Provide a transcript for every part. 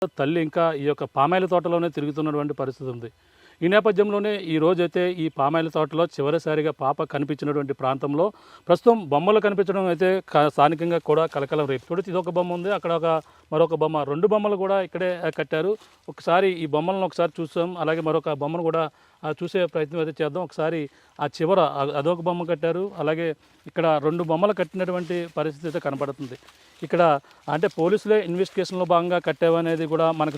తల్లి ఇంకా ఈ యొక్క పామాయిల తోటలోనే తిరుగుతున్నటువంటి పరిస్థితి ఉంది. ఈ నేపథ్యంలోనే ఈ రోజైతే ఈ పామాయిల తోటలో చివరిసారిగా పాప కనిపించినటువంటి ప్రాంతంలో ప్రస్తుతం బొమ్మలు కనిపించడం అయితే స్థానికంగా కూడా కలకలం రేపు. చూడండి, ఇది ఒక బొమ్మ ఉంది, అక్కడ మరొక బొమ్మ, 2 బొమ్మలు కూడా ఇక్కడే కట్టారు. ఒకసారి ఈ బొమ్మలను ఒకసారి చూసాం, అలాగే మరొక బొమ్మను కూడా చూసే ప్రయత్నం అయితే చేద్దాం. ఒకసారి ఆ చివర అదొక బొమ్మ కట్టారు, అలాగే ఇక్కడ 2 బొమ్మలు కట్టినటువంటి పరిస్థితి అయితే కనపడుతుంది. ఇక్కడ అంటే పోలీసులే ఇన్వెస్టిగేషన్లో భాగంగా కట్టావనేది కూడా మనకు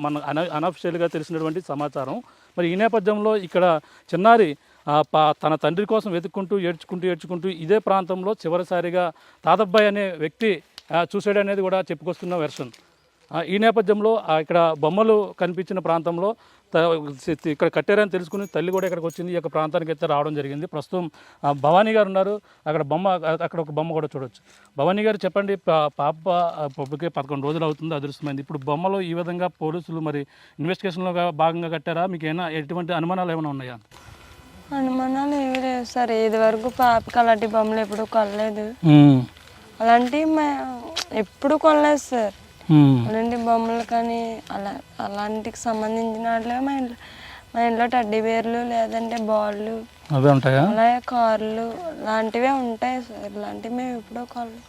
మన అనఫిషియల్గా తెలిసినటువంటి సమాచారం. మరి ఈ నేపథ్యంలో ఇక్కడ చిన్నారి తన తండ్రి కోసం వెతుక్కుంటూ ఏడ్చుకుంటూ ఇదే ప్రాంతంలో చివరిసారిగా తాతబ్బాయి అనే వ్యక్తి చూసాడనేది కూడా చెప్పుకొస్తున్న వెర్షన్. ఈ నేపథ్యంలో ఇక్కడ బొమ్మలు కనిపించిన ప్రాంతంలో ఇక్కడ కట్టారని తెలుసుకుని తల్లి కూడా ఇక్కడికి వచ్చింది, ఈ యొక్క ప్రాంతానికి అయితే రావడం జరిగింది. ప్రస్తుతం భవానీ గారు ఉన్నారు, అక్కడ ఒక బొమ్మ కూడా చూడవచ్చు. భవానీ గారు చెప్పండి, పాప పప్పుకే 11 రోజులు అవుతుంది, అదృష్టమైంది. ఇప్పుడు బొమ్మలు ఈ విధంగా పోలీసులు మరి ఇన్వెస్టిగేషన్లో భాగంగా కట్టారా? మీకు ఏమైనా ఎటువంటి అనుమానాలు ఏమైనా ఉన్నాయా? అనుమానాలు ఏమీ లేవు సార్. ఇది వరకు పాపకి అలాంటి బొమ్మలు ఎప్పుడు కొనలేదు, అలాంటివి ఎప్పుడు కొనలేదు సార్. అలాంటి బొమ్మలు కానీ అలాంటికి సంబంధించిన వాటిలో మా ఇంట్లో టడ్డీ బేర్లు లేదంటే బాళ్ళు అవే ఉంటాయా, అలాగే కార్లు లాంటివే ఉంటాయి సార్. ఇలాంటివి మేము ఎప్పుడో కొనలేదు.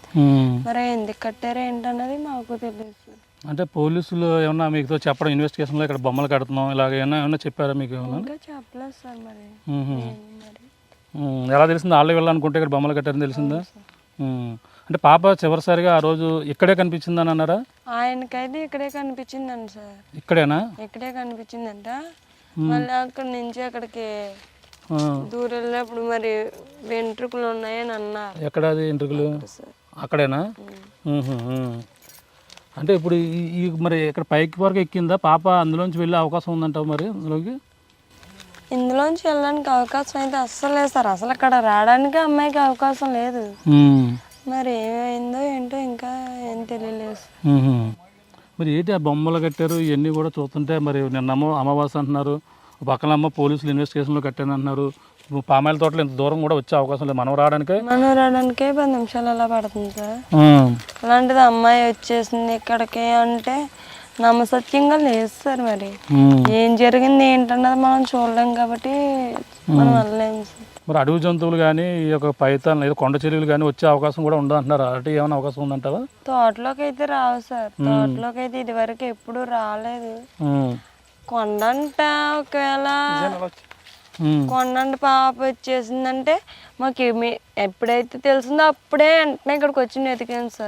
మరి ఎందుకు కట్టారో ఏంటన్నది మాకు తెలియదు సార్. అంటే పోలీసులు ఏమన్నా మీకు చెప్పడం ఇన్వెస్టిగేషన్లో ఇక్కడ బొమ్మలు కడుతున్నాం ఇలాగ ఏమన్నా చెప్పారా మీకు? ఇంకా చెప్పలేదు సార్. మరి ఎలా తెలిసింది? వాళ్ళే వెళ్ళాలనుకుంటే ఇక్కడ బొమ్మలు కట్టారని తెలిసిందా? అంటే పాప చివరిసారిగా ఆ రోజు ఇక్కడే కనిపించిందని అన్నారా? ఆయనకైతే ఇక్కడే కనిపించిందండి సార్. ఇక్కడేనా? ఇక్కడే కనిపించిందంట. మళ్ళీ అక్కడి నుంచి అక్కడికి దూరం వెళ్ళినప్పుడు మరి వెంట్రుకలు ఉన్నాయని అన్నారు. ఎక్కడ అది వెంట్రుకలు? అక్కడేనా? అంటే ఇప్పుడు ఈ మరి ఇక్కడ పైకి వరకు ఎక్కిందా పాప? అందులోంచి వెళ్ళే అవకాశం ఉందంటావు మరి ఇందులోంచి వెళ్ళడానికి అవకాశం అయితే అస్సలు లేదు సార్. అసలు అక్కడ రావడానికి అమ్మాయికి అవకాశం లేదు. మరి ఏమైందో ఏంటో ఇంకా ఏం తెలియలేదు. మరి ఏంటి ఆ బొమ్మలు కట్టారు ఇవన్నీ కూడా చూస్తుంటే, మరి నిన్నమ్మో అమావాస్య అంటున్నారు, పక్కనమ్మ పోలీసులు ఇన్వెస్టిగేషన్లో కట్టాను అంటున్నారు. పామాయిల తోటలో ఇంత దూరం కూడా వచ్చే అవకాశం లేదు. మనం రావడానికే 10 నిమిషాలు అలా పడుతుంది సార్. అలాంటిది అమ్మాయి వచ్చేసింది ఇక్కడికి అంటే నమ్మసత్యంగా లేదు సార్. మరి ఏం జరిగింది ఏంటన్నది మనం చూడలేం కాబట్టి మనం వెళ్ళలేము సార్. మరి అడవి జంతువులు కానీ ఈ యొక్క పైతాన్ లేదా కొండ చెరువులు కానీ వచ్చే అవకాశం కూడా ఉందంటున్నారు. అటు ఏమైనా అవకాశం ఉందంటావా? తోటలోకి అయితే రావు సార్. తోటలోకి అయితే ఇది వరకు ఎప్పుడు రాలేదు. కొండంట ఒకవేళ కొండంట పాప వచ్చేసిందంటే మాకు ఎప్పుడైతే తెలిసిందో అప్పుడే వెంటనే ఇక్కడికి వచ్చి వెతికాను సార్.